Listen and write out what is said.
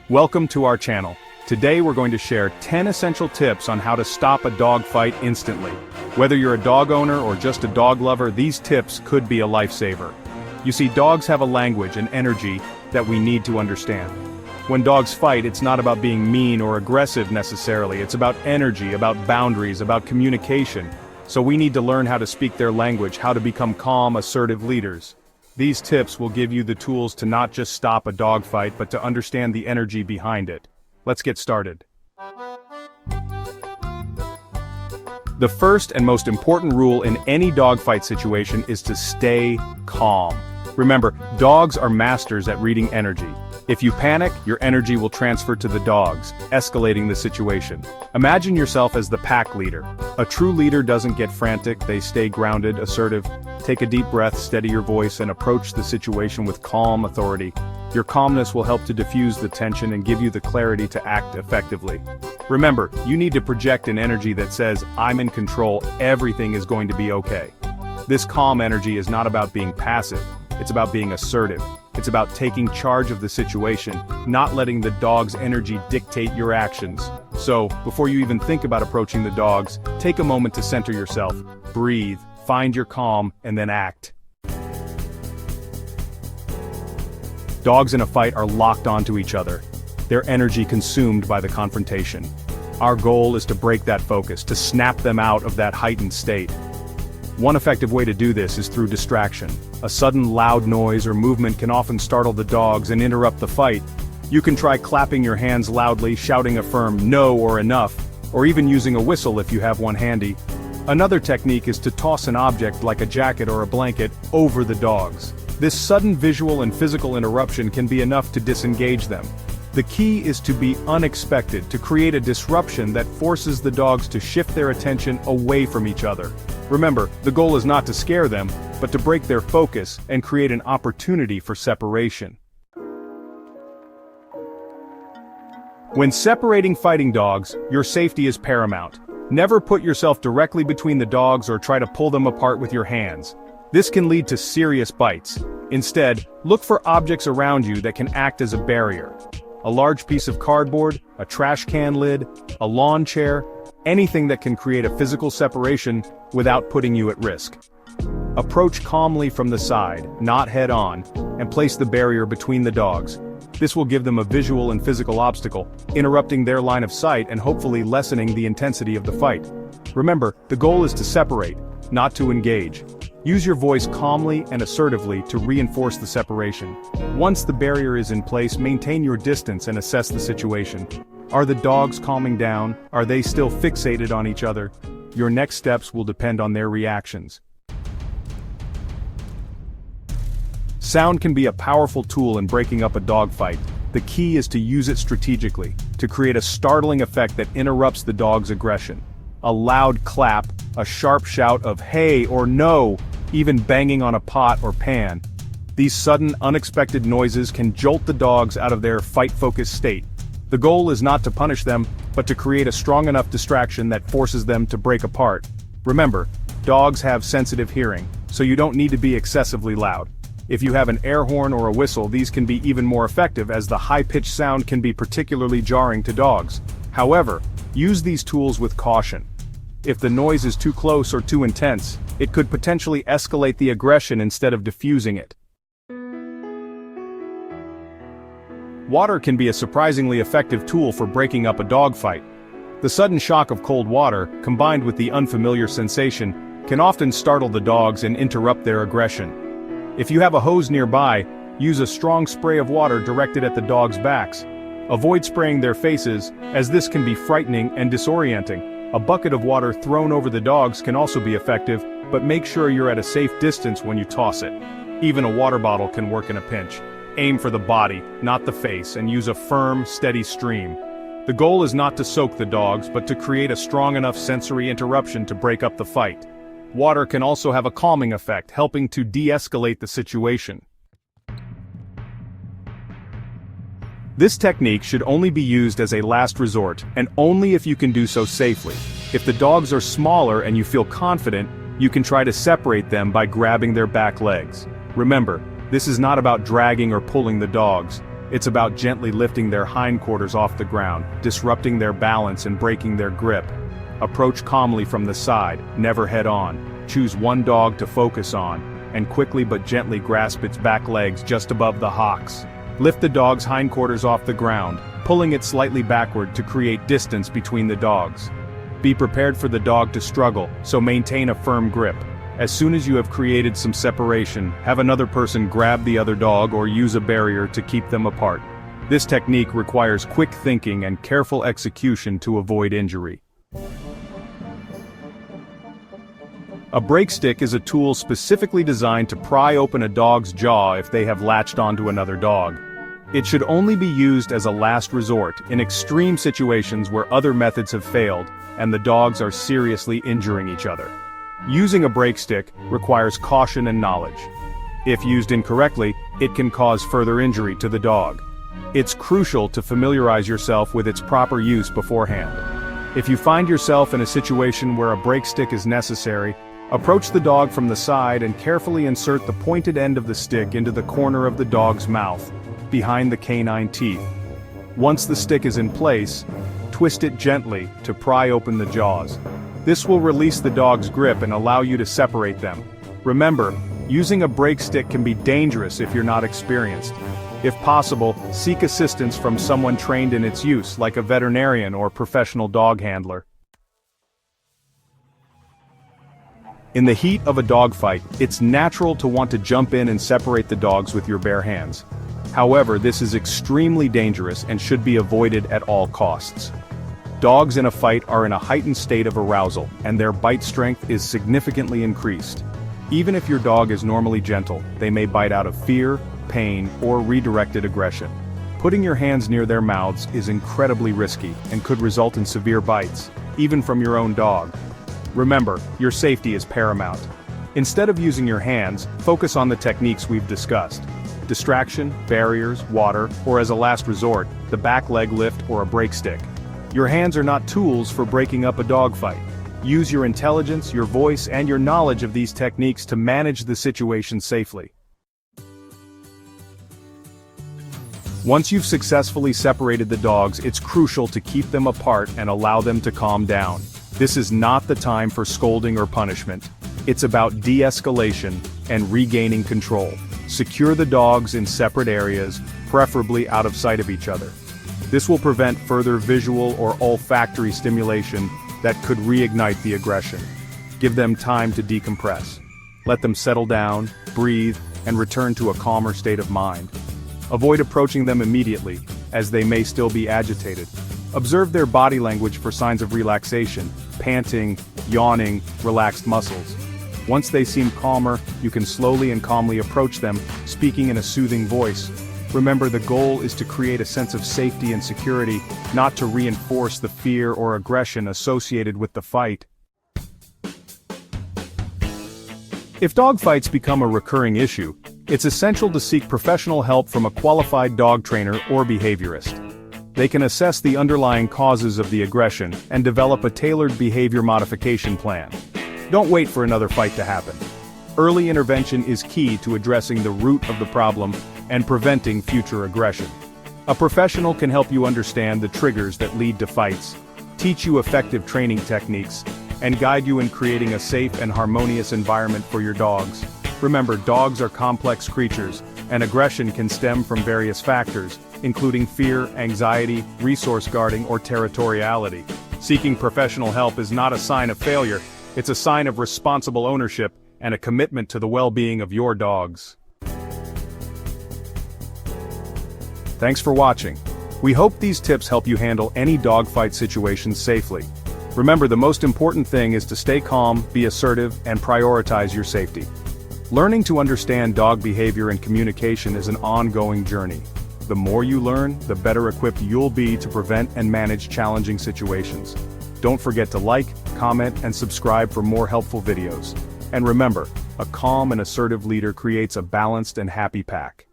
Welcome to our channel. Today we're going to share 10 essential tips on how to stop a dog fight instantly. Whether you're a dog owner or just a dog lover, these tips could be a lifesaver. You see, dogs have a language and energy that we need to understand. When dogs fight, it's not about being mean or aggressive necessarily, it's about energy, about boundaries, about communication. So we need to learn how to speak their language, how to become calm, assertive leaders. These tips will give you the tools to not just stop a dog fight, but to understand the energy behind it. Let's get started. The first and most important rule in any dogfight situation is to stay calm. Remember, dogs are masters at reading energy. If you panic, your energy will transfer to the dogs, escalating the situation. Imagine yourself as the pack leader. A true leader doesn't get frantic, they stay grounded, assertive. Take a deep breath, steady your voice, and approach the situation with calm authority. Your calmness will help to diffuse the tension and give you the clarity to act effectively. Remember, you need to project an energy that says, "I'm in control, everything is going to be okay." This calm energy is not about being passive, it's about being assertive. It's about taking charge of the situation, not letting the dog's energy dictate your actions. So, before you even think about approaching the dogs, take a moment to center yourself, breathe, find your calm, and then act. Dogs in a fight are locked onto each other, their energy consumed by the confrontation. Our goal is to break that focus, to snap them out of that heightened state. One effective way to do this is through distraction. A sudden loud noise or movement can often startle the dogs and interrupt the fight. You can try clapping your hands loudly, shouting a firm "no" or "enough," or even using a whistle if you have one handy. Another technique is to toss an object like a jacket or a blanket over the dogs. This sudden visual and physical interruption can be enough to disengage them. The key is to be unexpected, to create a disruption that forces the dogs to shift their attention away from each other. Remember, the goal is not to scare them, but to break their focus and create an opportunity for separation. When separating fighting dogs, your safety is paramount. Never put yourself directly between the dogs or try to pull them apart with your hands. This can lead to serious bites. Instead, look for objects around you that can act as a barrier. A large piece of cardboard, a trash can lid, a lawn chair, anything that can create a physical separation without putting you at risk. Approach calmly from the side, not head-on, and place the barrier between the dogs. This will give them a visual and physical obstacle, interrupting their line of sight and hopefully lessening the intensity of the fight. Remember, the goal is to separate, not to engage. Use your voice calmly and assertively to reinforce the separation. Once the barrier is in place, maintain your distance and assess the situation. Are the dogs calming down? Are they still fixated on each other? Your next steps will depend on their reactions. Sound can be a powerful tool in breaking up a dogfight. The key is to use it strategically, to create a startling effect that interrupts the dog's aggression. A loud clap, a sharp shout of "hey" or "no", even banging on a pot or pan. These sudden, unexpected noises can jolt the dogs out of their fight-focused state. The goal is not to punish them, but to create a strong enough distraction that forces them to break apart. Remember, dogs have sensitive hearing, so you don't need to be excessively loud. If you have an air horn or a whistle, these can be even more effective as the high-pitched sound can be particularly jarring to dogs. However, use these tools with caution. If the noise is too close or too intense, it could potentially escalate the aggression instead of diffusing it. Water can be a surprisingly effective tool for breaking up a dogfight. The sudden shock of cold water, combined with the unfamiliar sensation, can often startle the dogs and interrupt their aggression. If you have a hose nearby, use a strong spray of water directed at the dogs' backs. Avoid spraying their faces, as this can be frightening and disorienting. A bucket of water thrown over the dogs can also be effective, but make sure you're at a safe distance when you toss it. Even a water bottle can work in a pinch. Aim for the body, not the face, and use a firm, steady stream. The goal is not to soak the dogs, but to create a strong enough sensory interruption to break up the fight. Water can also have a calming effect, helping to de-escalate the situation. This technique should only be used as a last resort, and only if you can do so safely. If the dogs are smaller and you feel confident, you can try to separate them by grabbing their back legs. Remember, this is not about dragging or pulling the dogs. It's about gently lifting their hindquarters off the ground, disrupting their balance and breaking their grip. Approach calmly from the side, never head on. Choose one dog to focus on, and quickly but gently grasp its back legs just above the hocks. Lift the dog's hindquarters off the ground, pulling it slightly backward to create distance between the dogs. Be prepared for the dog to struggle, so maintain a firm grip. As soon as you have created some separation, have another person grab the other dog or use a barrier to keep them apart. This technique requires quick thinking and careful execution to avoid injury. A break stick is a tool specifically designed to pry open a dog's jaw if they have latched onto another dog. It should only be used as a last resort, in extreme situations where other methods have failed, and the dogs are seriously injuring each other. Using a break stick requires caution and knowledge. If used incorrectly, it can cause further injury to the dog. It's crucial to familiarize yourself with its proper use beforehand. If you find yourself in a situation where a break stick is necessary, approach the dog from the side and carefully insert the pointed end of the stick into the corner of the dog's mouth, behind the canine teeth. Once the stick is in place, twist it gently to pry open the jaws. This will release the dog's grip and allow you to separate them. Remember, using a break stick can be dangerous if you're not experienced. If possible, seek assistance from someone trained in its use, like a veterinarian or professional dog handler. In the heat of a dogfight, it's natural to want to jump in and separate the dogs with your bare hands. However, this is extremely dangerous and should be avoided at all costs. Dogs in a fight are in a heightened state of arousal, and their bite strength is significantly increased. Even if your dog is normally gentle, they may bite out of fear, pain, or redirected aggression. Putting your hands near their mouths is incredibly risky and could result in severe bites, even from your own dog. Remember, your safety is paramount. Instead of using your hands, focus on the techniques we've discussed. Distraction, barriers, water, or as a last resort, the back leg lift or a break stick. Your hands are not tools for breaking up a dogfight. Use your intelligence, your voice, and your knowledge of these techniques to manage the situation safely. Once you've successfully separated the dogs, it's crucial to keep them apart and allow them to calm down. This is not the time for scolding or punishment. It's about de-escalation and regaining control. Secure the dogs in separate areas, preferably out of sight of each other. This will prevent further visual or olfactory stimulation that could reignite the aggression. Give them time to decompress. Let them settle down, breathe, and return to a calmer state of mind. Avoid approaching them immediately, as they may still be agitated. Observe their body language for signs of relaxation, panting, yawning, relaxed muscles. Once they seem calmer, you can slowly and calmly approach them, speaking in a soothing voice. Remember, the goal is to create a sense of safety and security, not to reinforce the fear or aggression associated with the fight. If dogfights become a recurring issue, it's essential to seek professional help from a qualified dog trainer or behaviorist. They can assess the underlying causes of the aggression and develop a tailored behavior modification plan. Don't wait for another fight to happen. Early intervention is key to addressing the root of the problem and preventing future aggression. A professional can help you understand the triggers that lead to fights, teach you effective training techniques, and guide you in creating a safe and harmonious environment for your dogs. Remember, dogs are complex creatures, and aggression can stem from various factors, including fear, anxiety, resource guarding, or territoriality. Seeking professional help is not a sign of failure, it's a sign of responsible ownership and a commitment to the well-being of your dogs. Thanks for watching. We hope these tips help you handle any dogfight situation safely. Remember, the most important thing is to stay calm, be assertive, and prioritize your safety. Learning to understand dog behavior and communication is an ongoing journey. The more you learn, the better equipped you'll be to prevent and manage challenging situations. Don't forget to like, comment, and subscribe for more helpful videos. And remember, a calm and assertive leader creates a balanced and happy pack.